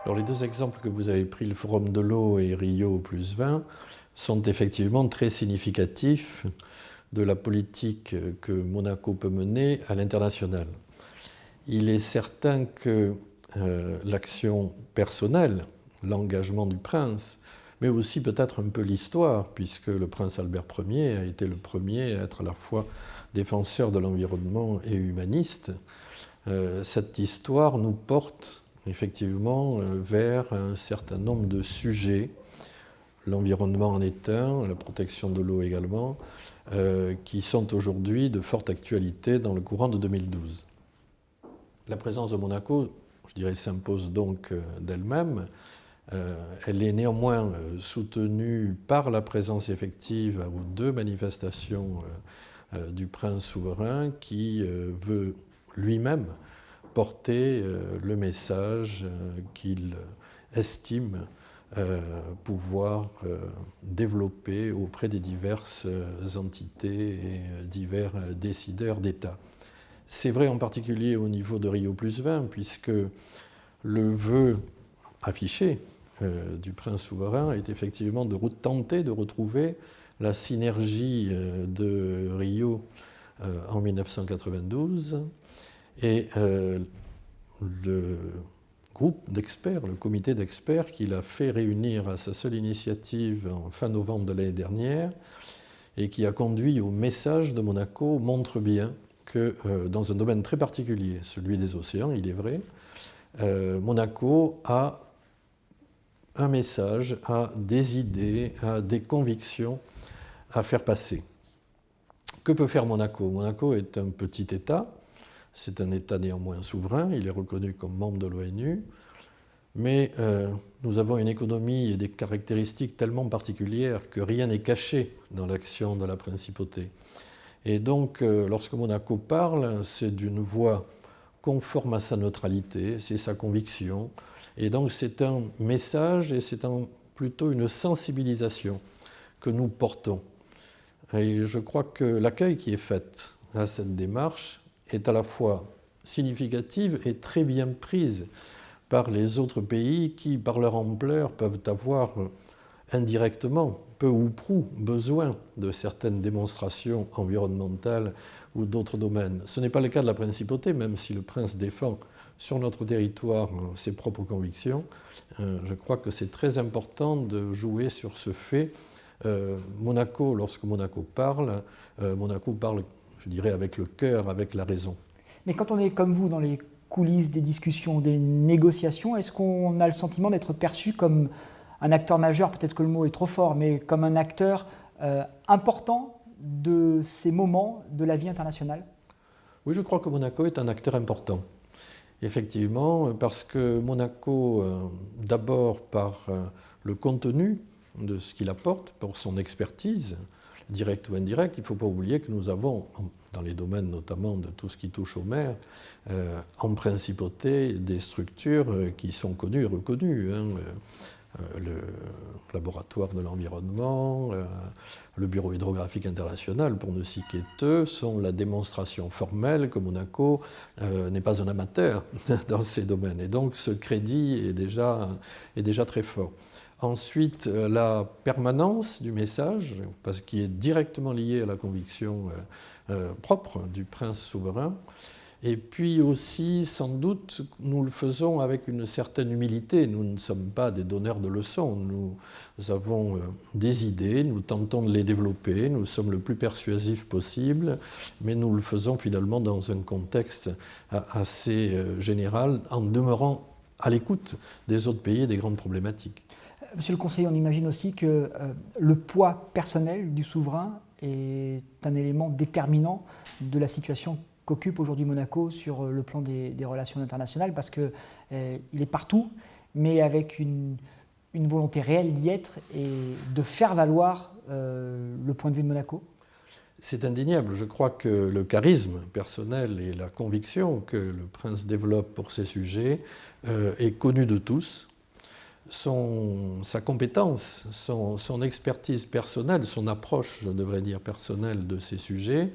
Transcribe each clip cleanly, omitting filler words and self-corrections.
Alors les deux exemples que vous avez pris, le Forum de l'eau et Rio +20, sont effectivement très significatifs de la politique que Monaco peut mener à l'international. Il est certain que l'action personnelle, l'engagement du prince, mais aussi peut-être un peu l'histoire, puisque le prince Albert Ier a été le premier à être à la fois défenseur de l'environnement et humaniste. Cette histoire nous porte effectivement vers un certain nombre de sujets, l'environnement en est un, la protection de l'eau également, qui sont aujourd'hui de forte actualité dans le courant de 2012. La présence de Monaco, je dirais, s'impose donc d'elle-même. Elle est néanmoins soutenue par la présence effective aux deux manifestations du prince souverain qui veut lui-même porter le message qu'il estime pouvoir développer auprès des diverses entités et divers décideurs d'État. C'est vrai en particulier au niveau de Rio +20, puisque le vœu affiché du prince souverain est effectivement de tenter de retrouver la synergie de Rio en 1992 et le groupe d'experts, le comité d'experts qu'il a fait réunir à sa seule initiative en fin novembre de l'année dernière et qui a conduit au message de Monaco montre bien que dans un domaine très particulier, celui des océans, il est vrai, Monaco a un message, a des idées, a des convictions à faire passer. Que peut faire Monaco? Monaco est un petit État, c'est un État néanmoins souverain, il est reconnu comme membre de l'ONU, mais nous avons une économie et des caractéristiques tellement particulières que rien n'est caché dans l'action de la principauté. Et donc, lorsque Monaco parle, c'est d'une voix conforme à sa neutralité, c'est sa conviction. Et donc, c'est un message et c'est plutôt une sensibilisation que nous portons. Et je crois que l'accueil qui est fait à cette démarche est à la fois significative et très bien prise par les autres pays qui, par leur ampleur, peuvent avoir indirectement, peu ou prou, besoin de certaines démonstrations environnementales ou d'autres domaines. Ce n'est pas le cas de la principauté, même si le prince défend sur notre territoire ses propres convictions. Je crois que c'est très important de jouer sur ce fait. Monaco, lorsque Monaco parle, je dirais, avec le cœur, avec la raison. Mais quand on est comme vous dans les coulisses des discussions, des négociations, est-ce qu'on a le sentiment d'être perçu comme un acteur majeur, peut-être que le mot est trop fort, mais comme un acteur important de ces moments de la vie internationale? Oui, je crois que Monaco est un acteur important. Effectivement, parce que Monaco, d'abord par le contenu de ce qu'il apporte, pour son expertise, directe ou indirecte, il ne faut pas oublier que nous avons, dans les domaines notamment de tout ce qui touche aux mers, en principauté des structures qui sont connues et reconnues. Le laboratoire de l'environnement, le Bureau hydrographique international, pour ne citer qu'eux, sont la démonstration formelle que Monaco n'est pas un amateur dans ces domaines. Et donc ce crédit est déjà très fort. Ensuite, la permanence du message, parce qu'il est directement lié à la conviction propre du prince souverain. Et puis aussi, sans doute, nous le faisons avec une certaine humilité. Nous ne sommes pas des donneurs de leçons. Nous avons des idées, nous tentons de les développer, nous sommes le plus persuasifs possible, mais nous le faisons finalement dans un contexte assez général, en demeurant à l'écoute des autres pays et des grandes problématiques. Monsieur le conseiller, on imagine aussi que le poids personnel du souverain est un élément déterminant de la situation qu'occupe aujourd'hui Monaco sur le plan des relations internationales, parce qu'il est partout, mais avec une volonté réelle d'y être et de faire valoir le point de vue de Monaco. C'est indéniable. Je crois que le charisme personnel et la conviction que le prince développe pour ces sujets est connu de tous. sa compétence, son expertise personnelle, son approche, je devrais dire, personnelle de ces sujets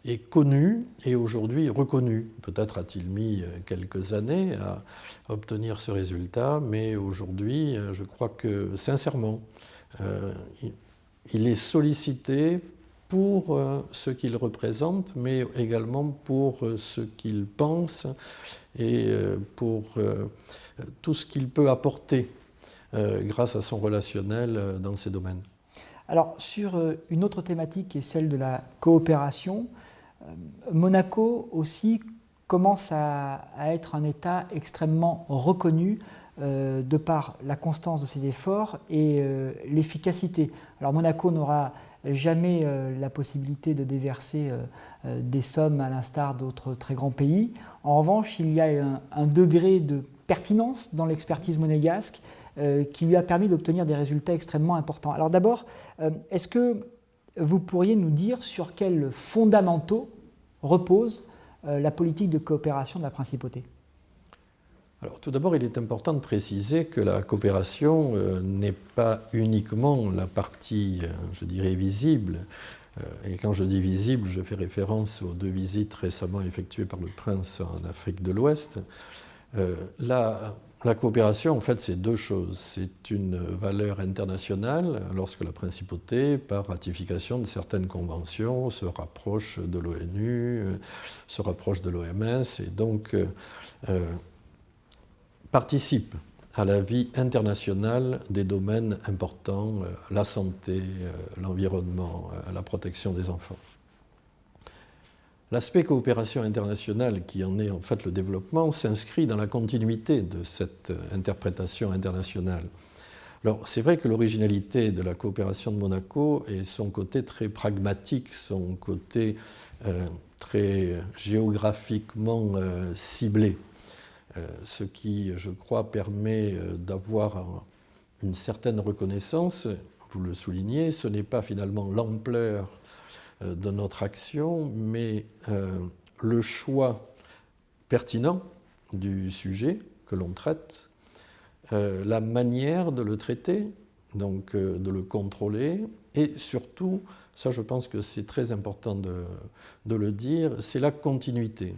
est connu et aujourd'hui reconnu. Peut-être a-t-il mis quelques années à obtenir ce résultat, mais aujourd'hui, je crois que sincèrement, il est sollicité pour ce qu'il représente, mais également pour ce qu'il pense et pour tout ce qu'il peut apporter grâce à son relationnel dans ces domaines. Alors, sur une autre thématique qui est celle de la coopération, Monaco aussi commence à être un État extrêmement reconnu de par la constance de ses efforts et l'efficacité. Alors Monaco n'aura jamais la possibilité de déverser des sommes à l'instar d'autres très grands pays. En revanche, il y a un degré de pertinence dans l'expertise monégasque qui lui a permis d'obtenir des résultats extrêmement importants. Alors d'abord, est-ce que vous pourriez nous dire sur quels fondamentaux repose la politique de coopération de la Principauté ? Alors, tout d'abord, il est important de préciser que la coopération n'est pas uniquement la partie, je dirais, visible. Et quand je dis visible, je fais référence aux 2 visites récemment effectuées par le prince en Afrique de l'Ouest. La coopération, en fait, c'est 2 choses. C'est une valeur internationale lorsque la Principauté, par ratification de certaines conventions, se rapproche de l'ONU, se rapproche de l'OMS et donc participe à la vie internationale des domaines importants, la santé, l'environnement, la protection des enfants. L'aspect coopération internationale, qui en est en fait le développement, s'inscrit dans la continuité de cette interprétation internationale. Alors, c'est vrai que l'originalité de la coopération de Monaco est son côté très pragmatique, son côté très géographiquement ciblé, ce qui, je crois, permet d'avoir une certaine reconnaissance. Vous le soulignez, ce n'est pas finalement l'ampleur de notre action, mais le choix pertinent du sujet que l'on traite, la manière de le traiter, donc de le contrôler, et surtout, ça je pense que c'est très important de le dire, c'est la continuité.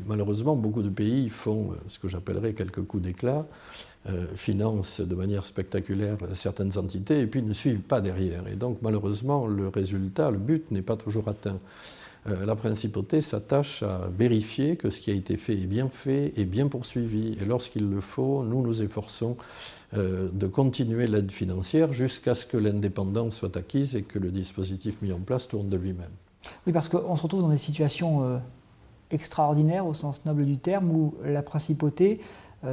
Malheureusement, beaucoup de pays font ce que j'appellerais quelques coups d'éclat, financent de manière spectaculaire certaines entités et puis ne suivent pas derrière. Et donc, malheureusement, le résultat, le but n'est pas toujours atteint. La Principauté s'attache à vérifier que ce qui a été fait est bien poursuivi. Et lorsqu'il le faut, nous nous efforçons de continuer l'aide financière jusqu'à ce que l'indépendance soit acquise et que le dispositif mis en place tourne de lui-même. Oui, parce qu'on se retrouve dans des situations extraordinaires au sens noble du terme où la Principauté,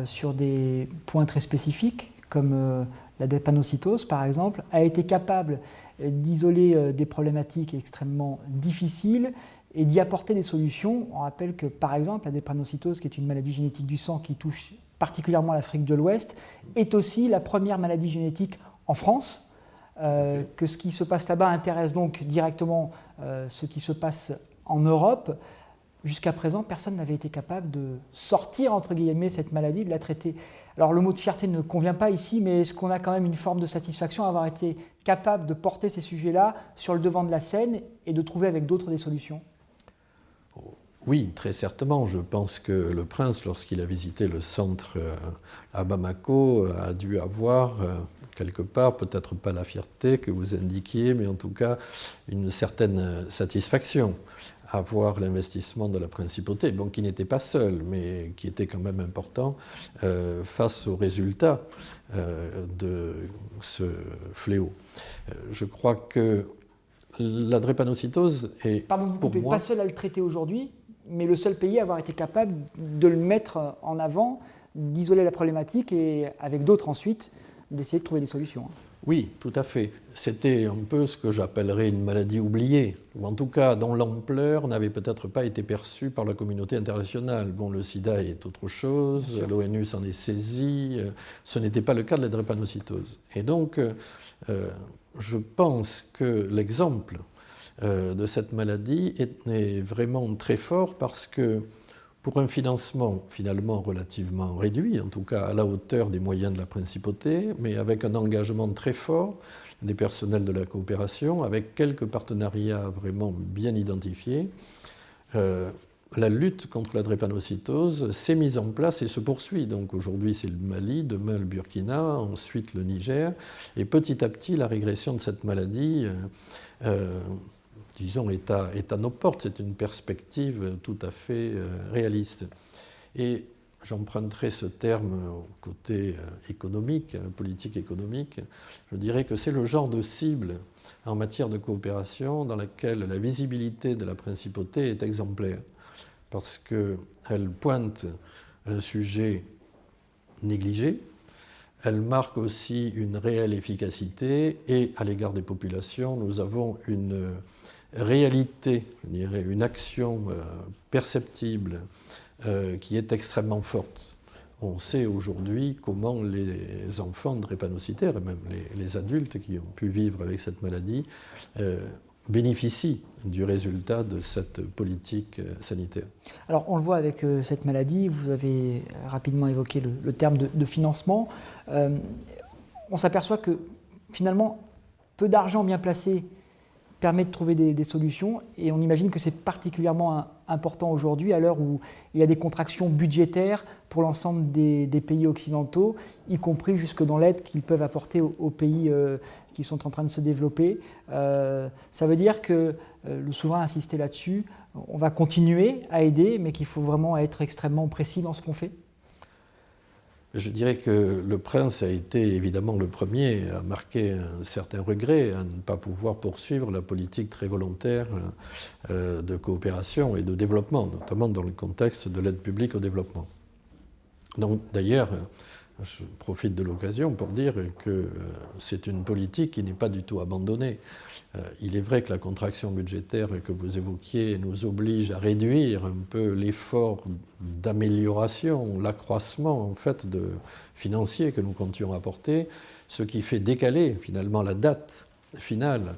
sur des points très spécifiques, comme la drépanocytose par exemple, a été capable d'isoler des problématiques extrêmement difficiles et d'y apporter des solutions. On rappelle que par exemple la drépanocytose, qui est une maladie génétique du sang qui touche particulièrement l'Afrique de l'Ouest, est aussi la première maladie génétique en France, que ce qui se passe là-bas intéresse donc directement ce qui se passe en Europe. Jusqu'à présent, personne n'avait été capable de sortir, entre guillemets, cette maladie, de la traiter. Alors le mot de fierté ne convient pas ici, mais est-ce qu'on a quand même une forme de satisfaction à avoir été capable de porter ces sujets-là sur le devant de la scène et de trouver avec d'autres des solutions ? Oui, très certainement. Je pense que le prince, lorsqu'il a visité le centre à Bamako, a dû avoir quelque part, peut-être pas la fierté que vous indiquiez, mais en tout cas une certaine satisfaction à voir l'investissement de la Principauté, bon, qui n'était pas seul, mais qui était quand même important face aux résultats de ce fléau. Je crois que la drépanocytose est, pardon, vous pour coupez, moi, pas seul à le traiter aujourd'hui, mais le seul pays à avoir été capable de le mettre en avant, d'isoler la problématique et avec d'autres ensuite, d'essayer de trouver des solutions. Oui, tout à fait. C'était un peu ce que j'appellerais une maladie oubliée, ou en tout cas dont l'ampleur n'avait peut-être pas été perçue par la communauté internationale. Bon, le sida est autre chose, l'ONU s'en est saisie, ce n'était pas le cas de la drépanocytose. Et donc, je pense que l'exemple de cette maladie est vraiment très fort parce que pour un financement finalement relativement réduit, en tout cas à la hauteur des moyens de la principauté, mais avec un engagement très fort des personnels de la coopération, avec quelques partenariats vraiment bien identifiés. La lutte contre la drépanocytose s'est mise en place et se poursuit. Donc aujourd'hui c'est le Mali, demain le Burkina, ensuite le Niger, et petit à petit la régression de cette maladie disons, est à nos portes. C'est une perspective tout à fait réaliste. Et j'emprunterai ce terme au côté économique, politique économique. Je dirais que c'est le genre de cible en matière de coopération dans laquelle la visibilité de la principauté est exemplaire, parce qu'elle pointe un sujet négligé, elle marque aussi une réelle efficacité, et à l'égard des populations, nous avons une réalité, je dirais, une action perceptible qui est extrêmement forte. On sait aujourd'hui comment les enfants drépanocytaires, et même les adultes qui ont pu vivre avec cette maladie, bénéficient du résultat de cette politique sanitaire. Alors on le voit avec cette maladie, vous avez rapidement évoqué le terme de financement. On s'aperçoit que finalement, peu d'argent bien placé permet de trouver des solutions, et on imagine que c'est particulièrement important aujourd'hui à l'heure où il y a des contractions budgétaires pour l'ensemble des pays occidentaux, y compris jusque dans l'aide qu'ils peuvent apporter aux pays qui sont en train de se développer. Ça veut dire que le souverain a insisté là-dessus, on va continuer à aider, mais qu'il faut vraiment être extrêmement précis dans ce qu'on fait. Je dirais que le prince a été évidemment le premier à marquer un certain regret à ne pas pouvoir poursuivre la politique très volontaire de coopération et de développement, notamment dans le contexte de l'aide publique au développement. Donc, d'ailleurs, je profite de l'occasion pour dire que c'est une politique qui n'est pas du tout abandonnée. Il est vrai que la contraction budgétaire que vous évoquiez nous oblige à réduire un peu l'effort d'amélioration, l'accroissement en fait financier que nous comptions apporter, ce qui fait décaler finalement la date finale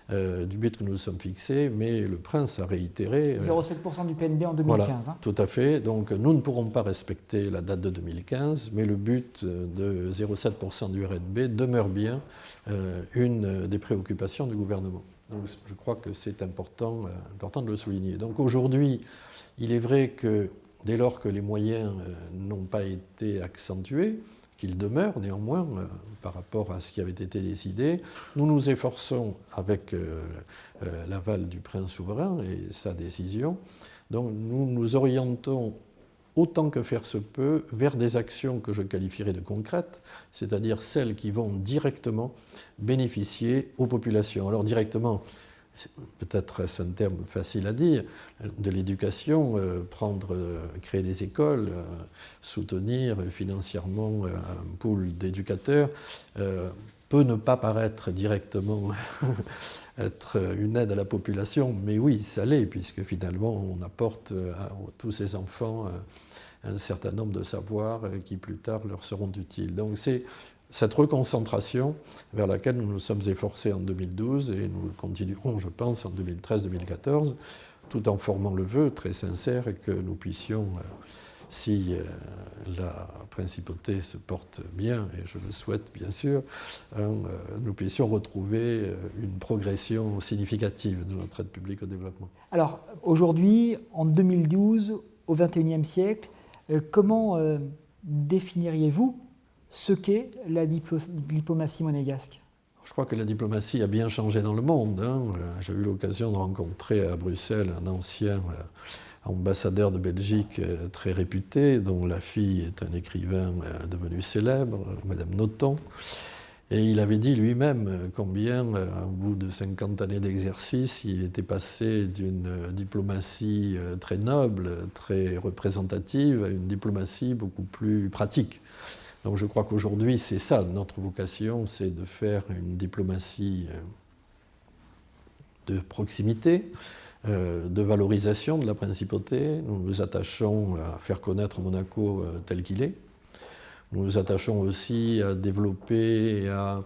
du but que nous nous sommes fixés, mais le prince a réitéré... 0,7% du PNB en 2015. Voilà, tout à fait. Donc nous ne pourrons pas respecter la date de 2015, mais le but de 0,7% du RNB demeure bien une des préoccupations du gouvernement. Donc je crois que c'est important de le souligner. Donc aujourd'hui, il est vrai que dès lors que les moyens n'ont pas été accentués, qu'il demeure néanmoins par rapport à ce qui avait été décidé, nous nous efforçons avec l'aval du prince souverain et sa décision. Donc nous nous orientons autant que faire se peut vers des actions que je qualifierais de concrètes, c'est-à-dire celles qui vont directement bénéficier aux populations. Alors directement, peut-être c'est un terme facile à dire, de l'éducation, créer des écoles, soutenir financièrement un pool d'éducateurs, peut ne pas paraître directement être une aide à la population, mais oui, ça l'est, puisque finalement on apporte à tous ces enfants un certain nombre de savoirs qui plus tard leur seront utiles. Donc c'est cette reconcentration vers laquelle nous nous sommes efforcés en 2012 et nous continuerons, je pense, en 2013-2014, tout en formant le vœu très sincère que nous puissions, si la principauté se porte bien, et je le souhaite bien sûr, nous puissions retrouver une progression significative de notre aide publique au développement. Alors aujourd'hui, en 2012, au XXIe siècle, comment définiriez-vous ce qu'est la diplomatie monégasque? Je crois que la diplomatie a bien changé dans le monde. J'ai eu l'occasion de rencontrer à Bruxelles un ancien ambassadeur de Belgique très réputé, dont la fille est un écrivain devenu célèbre, Madame Nothomb. Et il avait dit lui-même combien, au bout de 50 années d'exercice, il était passé d'une diplomatie très noble, très représentative, à une diplomatie beaucoup plus pratique. Donc je crois qu'aujourd'hui, c'est ça, notre vocation, c'est de faire une diplomatie de proximité, de valorisation de la principauté. Nous nous attachons à faire connaître Monaco tel qu'il est. Nous nous attachons aussi à développer et à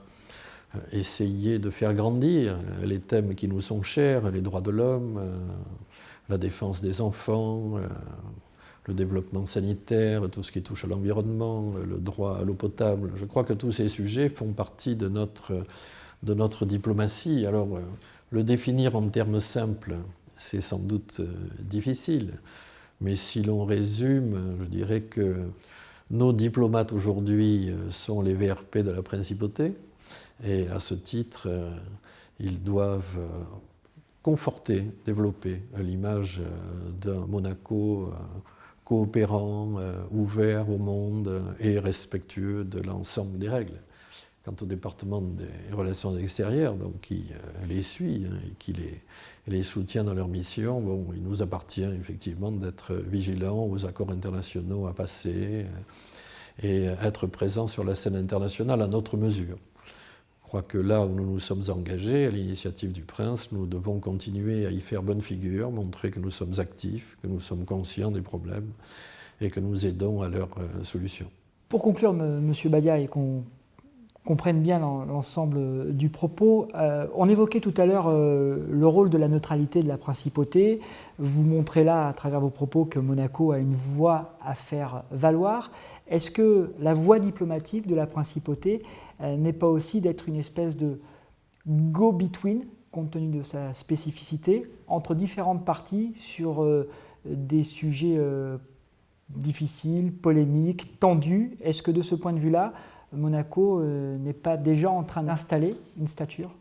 essayer de faire grandir les thèmes qui nous sont chers, les droits de l'homme, la défense des enfants, le développement sanitaire, tout ce qui touche à l'environnement, le droit à l'eau potable. Je crois que tous ces sujets font partie de notre diplomatie. Alors, le définir en termes simples, c'est sans doute difficile, mais si l'on résume, je dirais que nos diplomates aujourd'hui sont les VRP de la principauté, et à ce titre, ils doivent conforter, développer l'image d'un Monaco coopérant, ouvert au monde et respectueux de l'ensemble des règles. Quant au département des relations extérieures, donc qui les suit et qui les soutient dans leur mission, bon, il nous appartient effectivement d'être vigilants aux accords internationaux à passer et être présents sur la scène internationale à notre mesure. Je crois que là où nous nous sommes engagés, à l'initiative du Prince, nous devons continuer à y faire bonne figure, montrer que nous sommes actifs, que nous sommes conscients des problèmes et que nous aidons à leur solution. Pour conclure, M. Badia, et qu'on comprenne bien l'ensemble du propos, on évoquait tout à l'heure le rôle de la neutralité de la principauté. Vous montrez là, à travers vos propos, que Monaco a une voix à faire valoir. Est-ce que la voie diplomatique de la principauté n'est pas aussi d'être une espèce de go-between, compte tenu de sa spécificité, entre différentes parties sur des sujets difficiles, polémiques, tendus? Est-ce que de ce point de vue-là, Monaco n'est pas déjà en train d'installer une stature?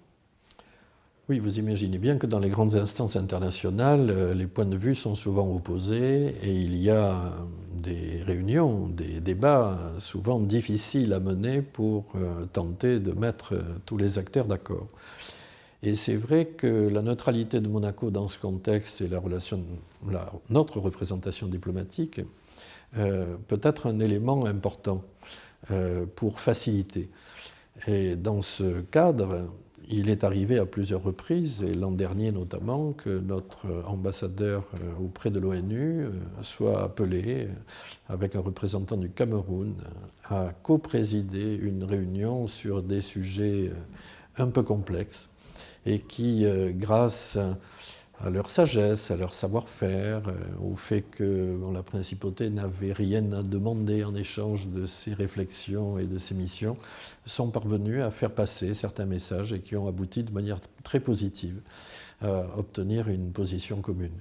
Oui, vous imaginez bien que dans les grandes instances internationales, les points de vue sont souvent opposés et il y a des réunions, des débats souvent difficiles à mener pour tenter de mettre tous les acteurs d'accord. Et c'est vrai que la neutralité de Monaco dans ce contexte et notre représentation diplomatique peut être un élément important pour faciliter. Et dans ce cadre, il est arrivé à plusieurs reprises, et l'an dernier notamment, que notre ambassadeur auprès de l'ONU soit appelé, avec un représentant du Cameroun, à coprésider une réunion sur des sujets un peu complexes et qui, grâce à leur sagesse, à leur savoir-faire, au fait que la principauté n'avait rien à demander en échange de ses réflexions et de ses missions, sont parvenus à faire passer certains messages et qui ont abouti de manière très positive à obtenir une position commune.